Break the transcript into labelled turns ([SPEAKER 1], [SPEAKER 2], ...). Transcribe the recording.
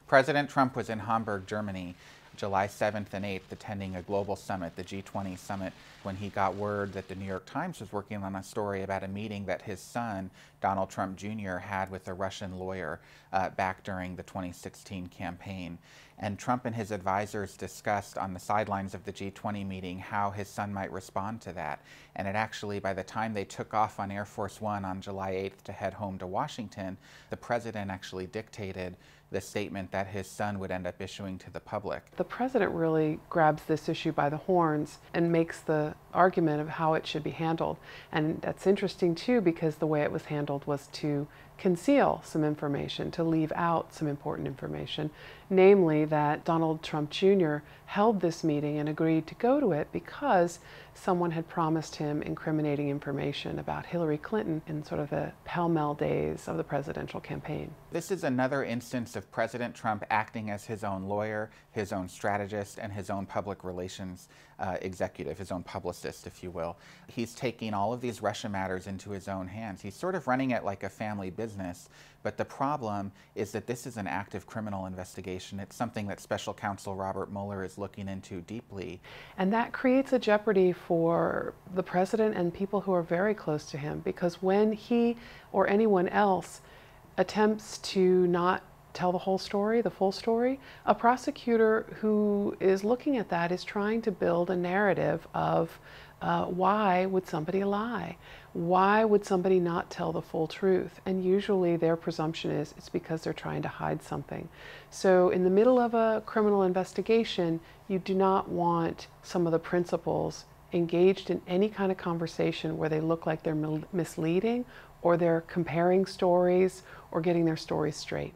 [SPEAKER 1] President Trump was in Hamburg, Germany, July 7th and 8th, attending a global summit, the G20 summit, when he got word that the New York Times was working on a story about a meeting that his son, Donald Trump Jr., had with a Russian lawyer back during the 2016 campaign. And Trump and his advisors discussed on the sidelines of the G20 meeting how his son might respond to that. And it actually, by the time they took off on Air Force One on July 8th to head home to Washington, the president actually dictated the statement that his son would end up issuing to the public.
[SPEAKER 2] The president really grabs this issue by the horns and makes the argument of how it should be handled. And that's interesting too, because the way it was handled was to conceal some information, to leave out some important information, namely that Donald Trump Jr. held this meeting and agreed to go to it because someone had promised him incriminating information about Hillary Clinton in sort of the pell-mell days of the presidential campaign.
[SPEAKER 1] This is another instance of President Trump acting as his own lawyer, his own strategist, and his own public relations executive, his own publicist, if you will. He's taking all of these Russia matters into his own hands. He's sort of running it like a family business, but the problem is that this is an active criminal investigation. It's something that Special Counsel Robert Mueller is looking into deeply.
[SPEAKER 2] And that creates a jeopardy for the president and people who are very close to him, because when he or anyone else attempts to not tell the whole story, the full story, a prosecutor who is looking at that is trying to build a narrative of why would somebody lie? Why would somebody not tell the full truth? And usually their presumption is it's because they're trying to hide something. So in the middle of a criminal investigation, you do not want some of the principals engaged in any kind of conversation where they look like they're misleading or they're comparing stories or getting their stories straight.